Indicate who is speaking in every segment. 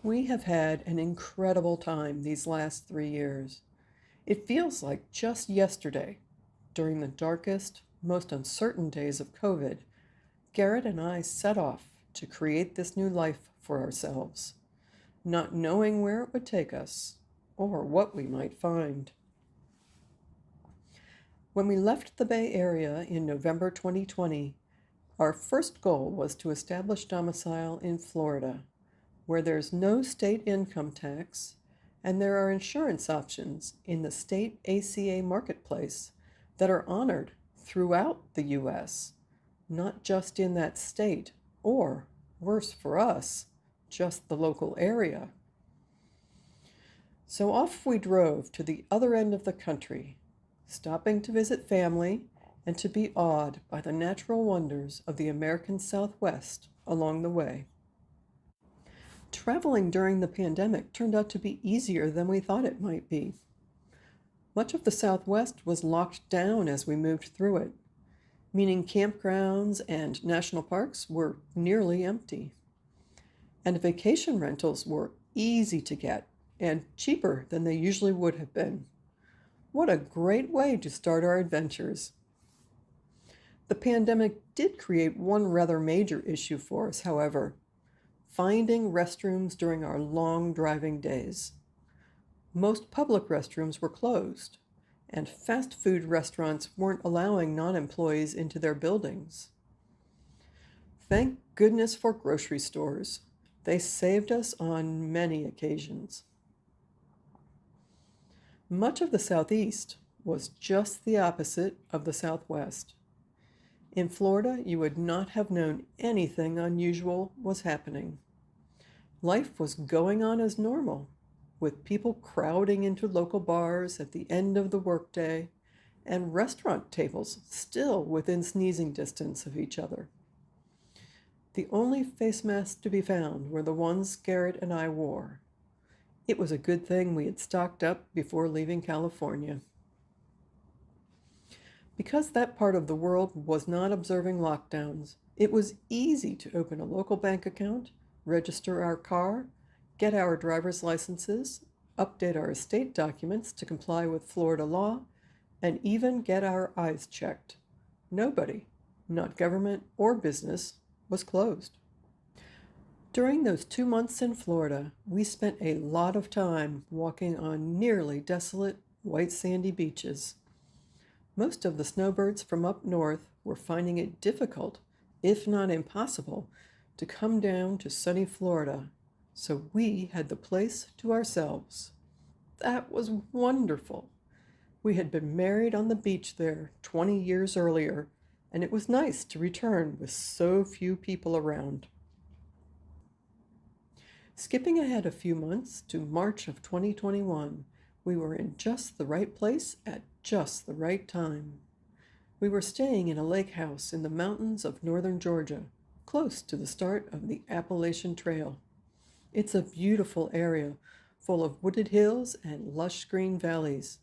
Speaker 1: We have had an incredible time these last 3 years. It feels like just yesterday, during the darkest, most uncertain days of COVID, Garrett and I set off to create this new life for ourselves, not knowing where it would take us or what we might find. When we left the Bay Area in November 2020, our first goal was to establish domicile in Florida, where there's no state income tax and there are insurance options in the state ACA marketplace that are honored throughout the US, not just in that state, or, worse for us, just the local area. So off we drove to the other end of the country, stopping to visit family and to be awed by the natural wonders of the American Southwest along the way. Traveling during the pandemic turned out to be easier than we thought it might be. Much of the Southwest was locked down as we moved through it, meaning campgrounds and national parks were nearly empty. And vacation rentals were easy to get and cheaper than they usually would have been. What a great way to start our adventures. The pandemic did create one rather major issue for us, however: finding restrooms during our long driving days. Most public restrooms were closed, and fast food restaurants weren't allowing non-employees into their buildings. Thank goodness for grocery stores. They saved us on many occasions. Much of the Southeast was just the opposite of the Southwest. In Florida, you would not have known anything unusual was happening. Life was going on as normal, with people crowding into local bars at the end of the workday and restaurant tables still within sneezing distance of each other. The only face masks to be found were the ones Garrett and I wore. It was a good thing we had stocked up before leaving California. Because that part of the world was not observing lockdowns, it was easy to open a local bank account, register our car, get our driver's licenses, update our estate documents to comply with Florida law, and even get our eyes checked. Nobody, not government or business, was closed. During those 2 months in Florida, we spent a lot of time walking on nearly desolate, white sandy beaches. Most of the snowbirds from up north were finding it difficult, if not impossible, to come down to sunny Florida, so we had the place to ourselves. That was wonderful. We had been married on the beach there 20 years earlier, and it was nice to return with so few people around. Skipping ahead a few months to March of 2021, we were in just the right place at just the right time. We were staying in a lake house in the mountains of northern Georgia, close to the start of the Appalachian Trail. It's a beautiful area, full of wooded hills and lush green valleys,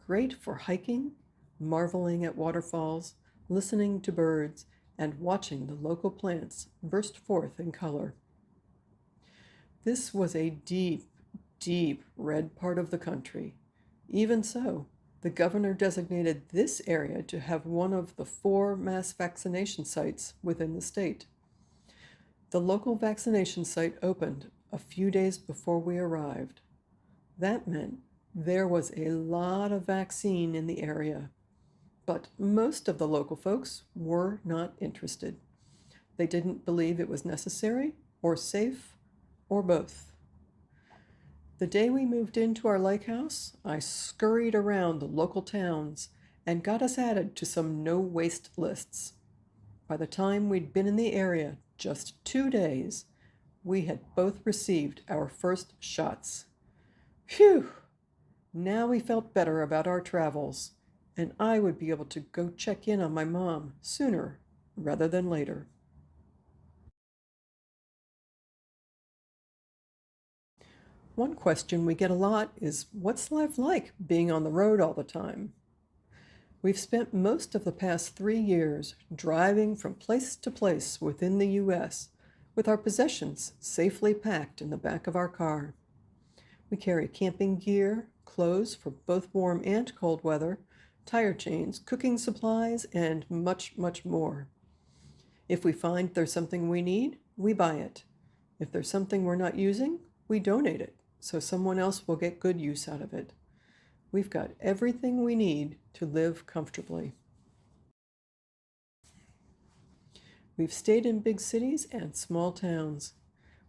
Speaker 1: great for hiking, marveling at waterfalls, listening to birds, and watching the local plants burst forth in color. This was a deep, deep red part of the country. Even so, the governor designated this area to have one of the 4 mass vaccination sites within the state. The local vaccination site opened a few days before we arrived. That meant there was a lot of vaccine in the area, but most of the local folks were not interested. They didn't believe it was necessary or safe or both. The day we moved into our lake house, I scurried around the local towns and got us added to some no-waste lists. By the time we'd been in the area just 2 days, we had both received our first shots. Phew! Now we felt better about our travels, and I would be able to go check in on my mom sooner rather than later. One question we get a lot is, what's life like being on the road all the time? We've spent most of the past 3 years driving from place to place within the US, with our possessions safely packed in the back of our car. We carry camping gear, clothes for both warm and cold weather, tire chains, cooking supplies, and much, much more. If we find there's something we need, we buy it. If there's something we're not using, we donate it, so someone else will get good use out of it. We've got everything we need to live comfortably. We've stayed in big cities and small towns.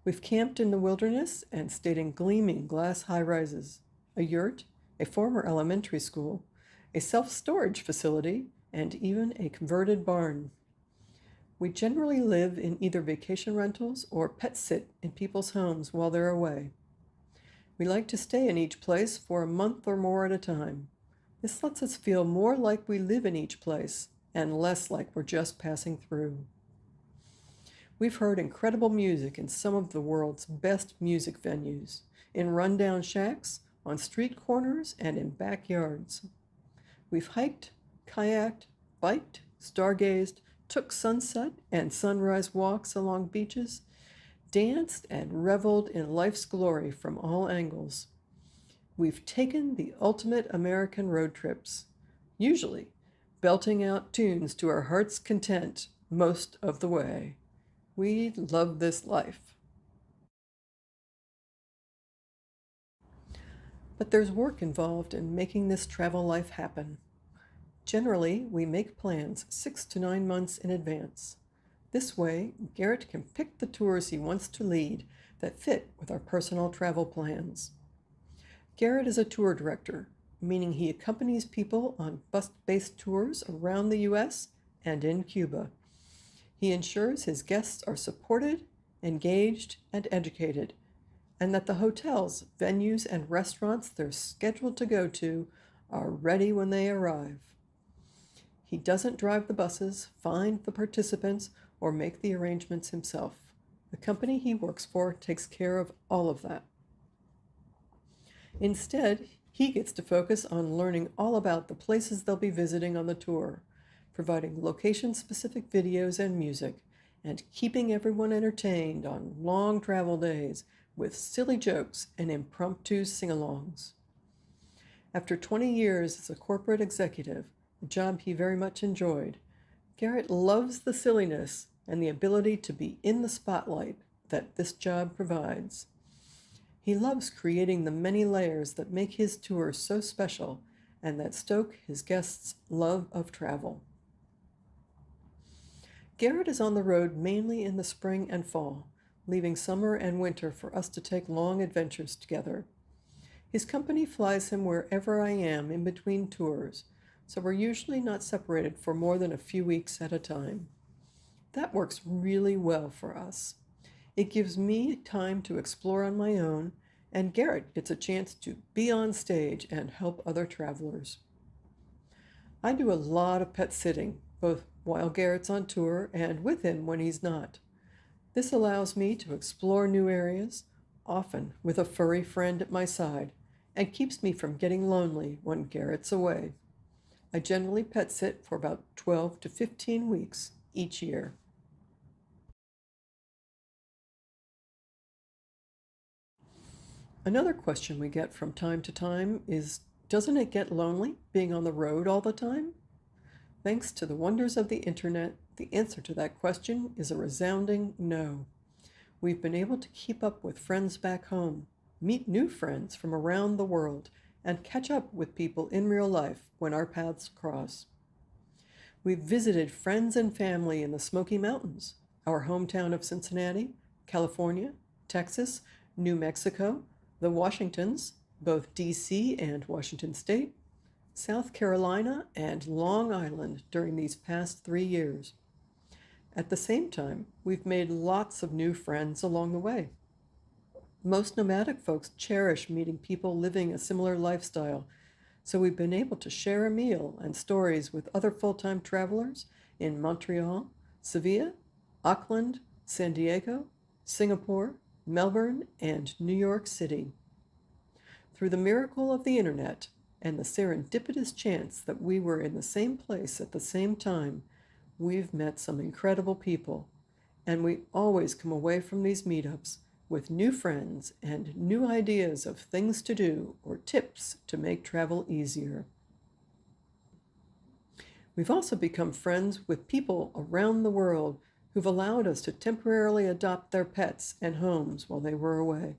Speaker 1: We've camped in the wilderness and stayed in gleaming glass high-rises, a yurt, a former elementary school, a self-storage facility, and even a converted barn. We generally live in either vacation rentals or pet sit in people's homes while they're away. We like to stay in each place for a month or more at a time. This lets us feel more like we live in each place and less like we're just passing through. We've heard incredible music in some of the world's best music venues, in rundown shacks, on street corners, and in backyards. We've hiked, kayaked, biked, stargazed, took sunset and sunrise walks along beaches, danced and reveled in life's glory from all angles. We've taken the ultimate American road trips, usually belting out tunes to our heart's content most of the way. We love this life. But there's work involved in making this travel life happen. Generally, we make plans 6 to 9 months in advance. This way, Garrett can pick the tours he wants to lead that fit with our personal travel plans. Garrett is a tour director, meaning he accompanies people on bus-based tours around the U.S. and in Cuba. He ensures his guests are supported, engaged, and educated, and that the hotels, venues, and restaurants they're scheduled to go to are ready when they arrive. He doesn't drive the buses, find the participants, or make the arrangements himself. The company he works for takes care of all of that. Instead, he gets to focus on learning all about the places they'll be visiting on the tour, providing location-specific videos and music, and keeping everyone entertained on long travel days with silly jokes and impromptu sing-alongs. After 20 years as a corporate executive, a job he very much enjoyed, Garrett loves the silliness and the ability to be in the spotlight that this job provides. He loves creating the many layers that make his tour so special and that stoke his guests' love of travel. Garrett is on the road mainly in the spring and fall, leaving summer and winter for us to take long adventures together. His company flies him wherever I am in between tours, so we're usually not separated for more than a few weeks at a time. That works really well for us. It gives me time to explore on my own, and Garrett gets a chance to be on stage and help other travelers. I do a lot of pet sitting, both while Garrett's on tour and with him when he's not. This allows me to explore new areas, often with a furry friend at my side, and keeps me from getting lonely when Garrett's away. I generally pet sit for about 12 to 15 weeks each year. Another question we get from time to time is, doesn't it get lonely being on the road all the time? Thanks to the wonders of the internet, the answer to that question is a resounding no. We've been able to keep up with friends back home, meet new friends from around the world, and catch up with people in real life when our paths cross. We've visited friends and family in the Smoky Mountains, our hometown of Cincinnati, California, Texas, New Mexico, the Washingtons, both D.C. and Washington State, South Carolina, and Long Island during these past 3 years. At the same time, we've made lots of new friends along the way. Most nomadic folks cherish meeting people living a similar lifestyle, so we've been able to share a meal and stories with other full-time travelers in Montreal, Sevilla, Auckland, San Diego, Singapore, Melbourne, and New York City. Through the miracle of the internet and the serendipitous chance that we were in the same place at the same time, we've met some incredible people, And we always come away from these meetups with new friends and new ideas of things to do or tips to make travel easier. We've also become friends with people around the world who've allowed us to temporarily adopt their pets and homes while they were away.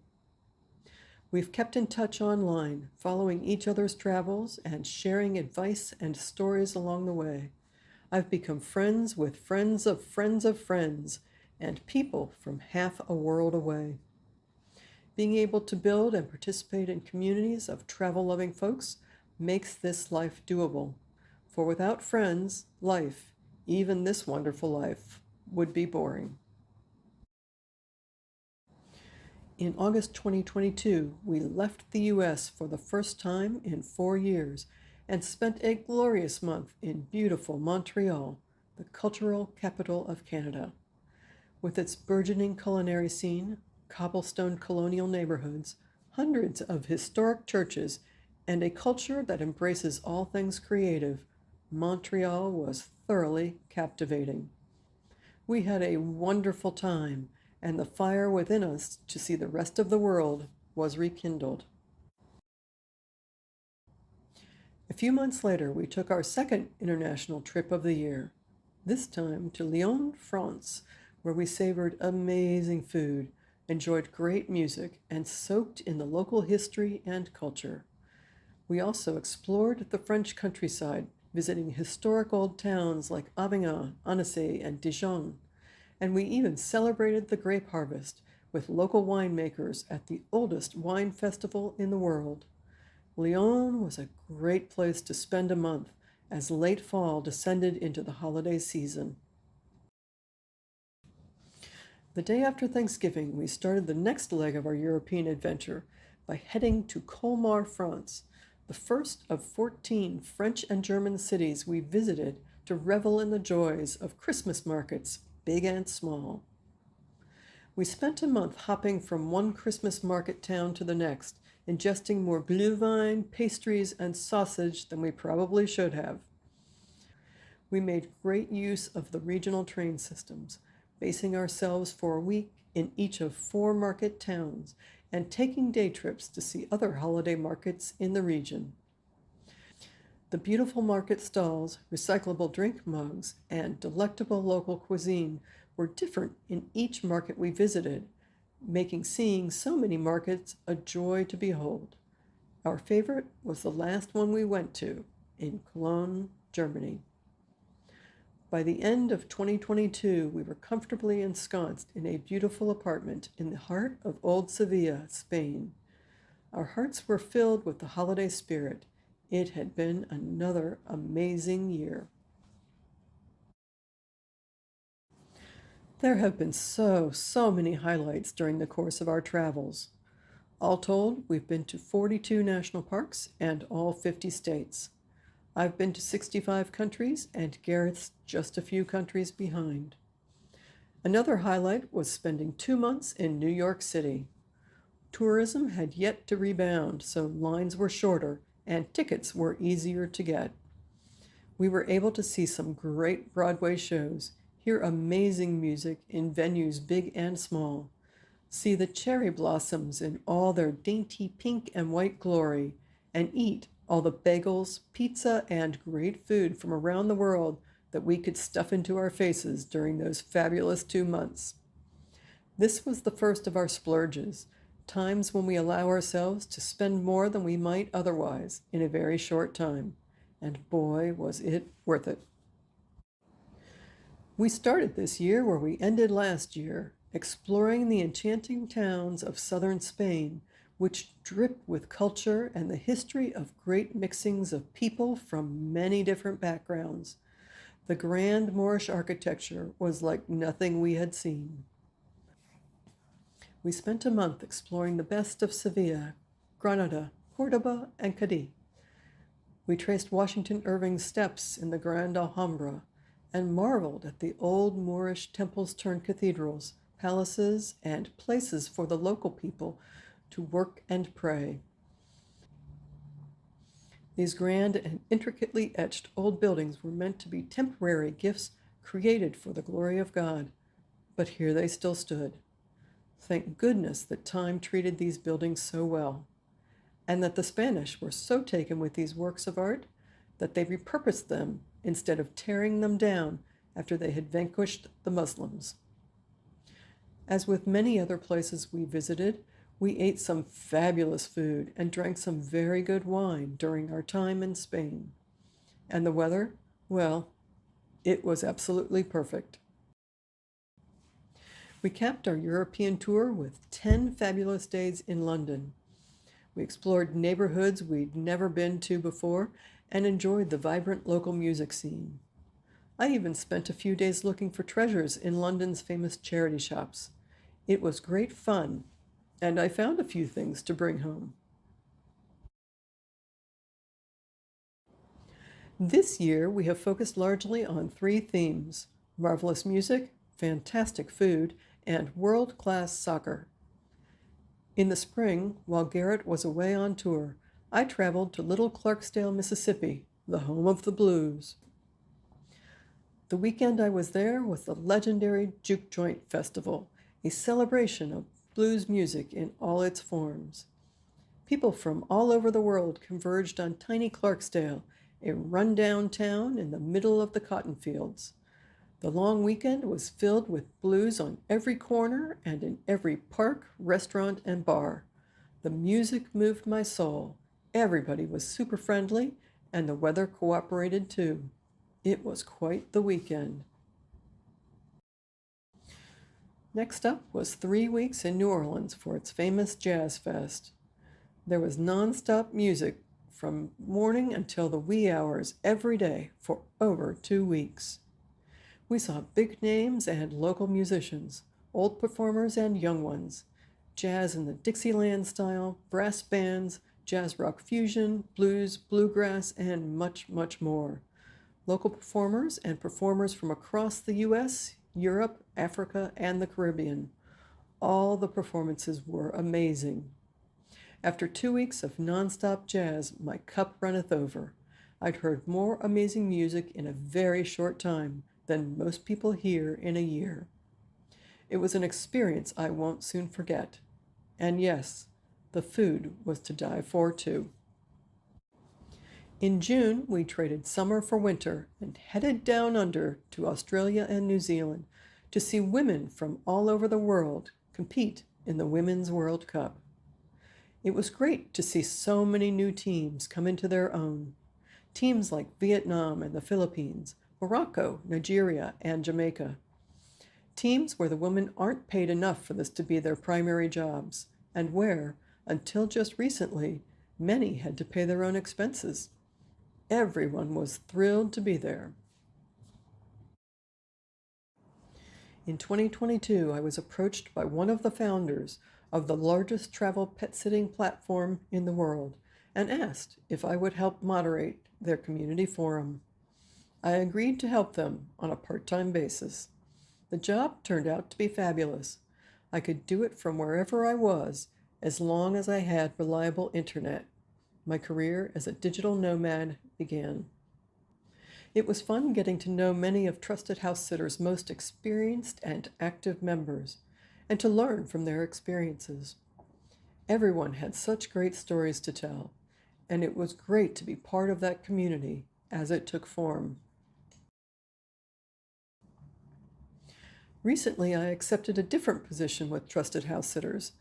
Speaker 1: We've kept in touch online, following each other's travels and sharing advice and stories along the way. I've become friends with friends of friends of friends and people from half a world away. Being able to build and participate in communities of travel-loving folks makes this life doable. For without friends, life, even this wonderful life, would be boring. In August 2022, we left the US for the first time in 4 years and spent a glorious month in beautiful Montreal, the cultural capital of Canada. With its burgeoning culinary scene, cobblestone colonial neighborhoods, hundreds of historic churches, and a culture that embraces all things creative, Montreal was thoroughly captivating. We had a wonderful time, and the fire within us to see the rest of the world was rekindled. A few months later, we took our second international trip of the year, this time to Lyon, France, where we savored amazing food, enjoyed great music, and soaked in the local history and culture. We also explored the French countryside, visiting historic old towns like Avignon, Annecy, and Dijon. And we even celebrated the grape harvest with local winemakers at the oldest wine festival in the world. Lyon was a great place to spend a month as late fall descended into the holiday season. The day after Thanksgiving, we started the next leg of our European adventure by heading to Colmar, France, the first of 14 French and German cities we visited to revel in the joys of Christmas markets, big and small. We spent a month hopping from one Christmas market town to the next, ingesting more glühwein, pastries, and sausage than we probably should have. We made great use of the regional train systems, basing ourselves for a week in each of 4 market towns and taking day trips to see other holiday markets in the region. The beautiful market stalls, recyclable drink mugs, and delectable local cuisine were different in each market we visited, making seeing so many markets a joy to behold. Our favorite was the last one we went to, in Cologne, Germany. By the end of 2022, we were comfortably ensconced in a beautiful apartment in the heart of Old Sevilla, Spain. Our hearts were filled with the holiday spirit. It had been another amazing year. There have been so many highlights during the course of our travels. All told, we've been to 42 national parks and all 50 states. I've been to 65 countries, and Gareth's just a few countries behind. Another highlight was spending 2 months in New York City. Tourism had yet to rebound, so lines were shorter and tickets were easier to get. We were able to see some great Broadway shows, hear amazing music in venues big and small, see the cherry blossoms in all their dainty pink and white glory, and eat all the bagels, pizza, and great food from around the world that we could stuff into our faces during those fabulous 2 months. This was the first of our splurges, times when we allow ourselves to spend more than we might otherwise in a very short time. And boy, was it worth it. We started this year where we ended last year, exploring the enchanting towns of southern Spain, which drip with culture and the history of great mixings of people from many different backgrounds. The grand Moorish architecture was like nothing we had seen. We spent a month exploring the best of Sevilla, Granada, Cordoba, and Cadiz. We traced Washington Irving's steps in the Grand Alhambra and marveled at the old Moorish temples turned cathedrals, palaces, and places for the local people to work and pray. These grand and intricately etched old buildings were meant to be temporary gifts created for the glory of God. but here they still stood. Thank goodness that time treated these buildings so well, and that the Spanish were so taken with these works of art that they repurposed them instead of tearing them down after they had vanquished the Muslims. As with many other places we visited, we ate some fabulous food and drank some very good wine during our time in Spain. And the weather, well, it was absolutely perfect. We capped our European tour with 10 fabulous days in London. We explored neighborhoods we'd never been to before and enjoyed the vibrant local music scene. I even spent a few days looking for treasures in London's famous charity shops. It was great fun, and I found a few things to bring home. This year, we have focused largely on three themes: marvelous music, fantastic food, and world-class soccer. In the spring, while Garrett was away on tour, I traveled to Little Clarksdale, Mississippi, the home of the blues. The weekend I was there was the legendary Juke Joint Festival, a celebration of blues music in all its forms. People from all over the world converged on tiny Clarksdale, a rundown town in the middle of the cotton fields. The long weekend was filled with blues on every corner and in every park, restaurant, and bar. The music moved my soul. Everybody was super friendly, and the weather cooperated too. It was quite the weekend. Next up was 3 weeks in New Orleans for its famous Jazz Fest. There was nonstop music from morning until the wee hours every day for over 2 weeks. We saw big names and local musicians, old performers and young ones, jazz in the Dixieland style, brass bands, jazz rock fusion, blues, bluegrass, and much, much more. Local performers and performers from across the U.S., Europe, Africa, and the Caribbean. All the performances were amazing. After 2 weeks of nonstop jazz, my cup runneth over. I'd heard more amazing music in a very short time than most people hear in a year. It was an experience I won't soon forget. And yes, the food was to die for too. In June, we traded summer for winter and headed down under to Australia and New Zealand to see women from all over the world compete in the Women's World Cup. It was great to see so many new teams come into their own. Teams like Vietnam and the Philippines, Morocco, Nigeria, and Jamaica. Teams where the women aren't paid enough for this to be their primary jobs, and where, until just recently, many had to pay their own expenses. Everyone was thrilled to be there. In 2022, I was approached by one of the founders of the largest travel pet sitting platform in the world and asked if I would help moderate their community forum. I agreed to help them on a part-time basis. The job turned out to be fabulous. I could do it from wherever I was as long as I had reliable internet. My career as a digital nomad began. It was fun getting to know many of Trusted House Sitters' most experienced and active members, and to learn from their experiences. Everyone had such great stories to tell, and it was great to be part of that community as it took form. Recently, I accepted a different position with Trusted House Sitters.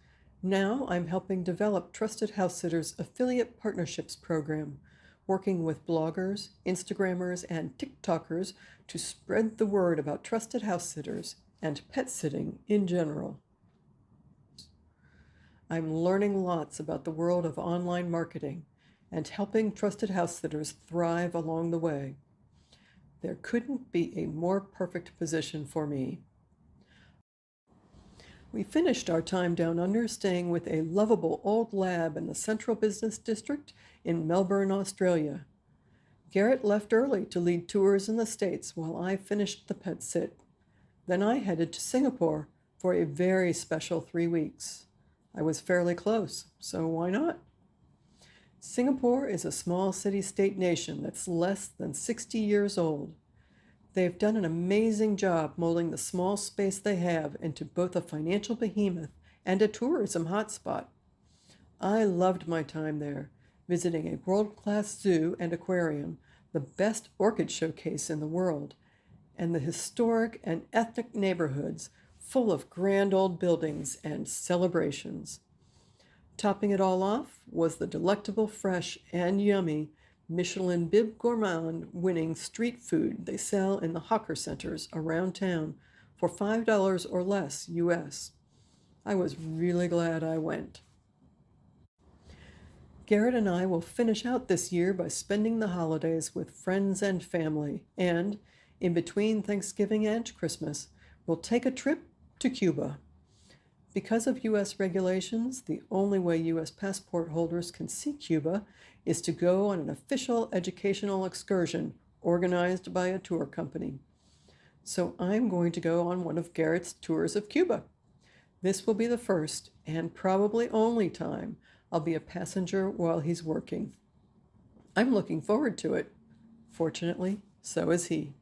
Speaker 1: Now I'm helping develop Trusted House Sitters' affiliate partnerships program, working with bloggers, Instagrammers, and TikTokers to spread the word about Trusted House Sitters and pet sitting in general. I'm learning lots about the world of online marketing and helping Trusted House Sitters thrive along the way. There couldn't be a more perfect position for me. We finished our time down under staying with a lovable old lab in the Central Business District in Melbourne, Australia. Garrett left early to lead tours in the States while I finished the pet sit. Then I headed to Singapore for a very special 3 weeks. I was fairly close, so why not? Singapore is a small city-state nation that's less than 60 years old. They've done an amazing job molding the small space they have into both a financial behemoth and a tourism hotspot. I loved my time there, visiting a world-class zoo and aquarium, the best orchid showcase in the world, and the historic and ethnic neighborhoods full of grand old buildings and celebrations. Topping it all off was the delectable, fresh, and yummy Michelin Bib Gourmand winning street food they sell in the hawker centers around town for $5 or less US. I was really glad I went. Garrett and I will finish out this year by spending the holidays with friends and family, and in between Thanksgiving and Christmas, we'll take a trip to Cuba. Because of U.S. regulations, the only way U.S. passport holders can see Cuba is to go on an official educational excursion organized by a tour company. So I'm going to go on one of Garrett's tours of Cuba. This will be the first and probably only time I'll be a passenger while he's working. I'm looking forward to it. Fortunately, so is he.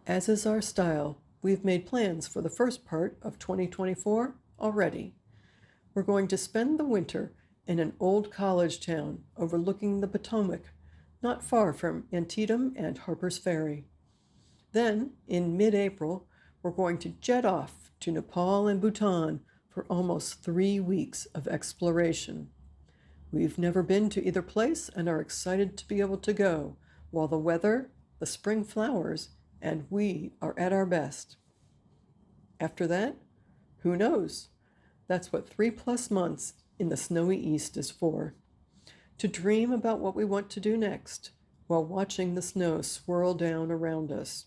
Speaker 1: As is our style, we've made plans for the first part of 2024 already. We're going to spend the winter in an old college town overlooking the Potomac, not far from Antietam and Harper's Ferry. Then, in mid-April, we're going to jet off to Nepal and Bhutan for almost 3 weeks of exploration. We've never been to either place and are excited to be able to go while the weather, the spring flowers, and we are at our best. After that, who knows? That's what 3+ months in the snowy East is for. To dream about what we want to do next while watching the snow swirl down around us.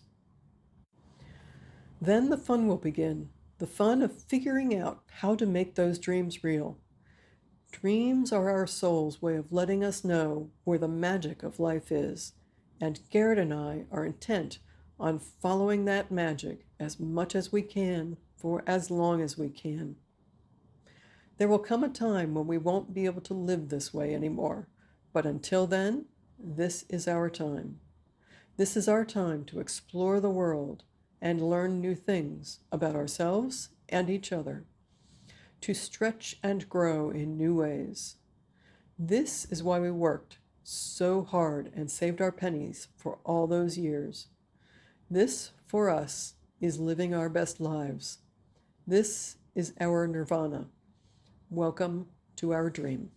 Speaker 1: Then the fun will begin, the fun of figuring out how to make those dreams real. Dreams are our soul's way of letting us know where the magic of life is, and Garrett and I are intent on following that magic as much as we can for as long as we can. There will come a time when we won't be able to live this way anymore, but until then, this is our time. This is our time to explore the world and learn new things about ourselves and each other, to stretch and grow in new ways. This is why we worked so hard and saved our pennies for all those years. This, for us, is living our best lives. This is our nirvana. Welcome to our dream.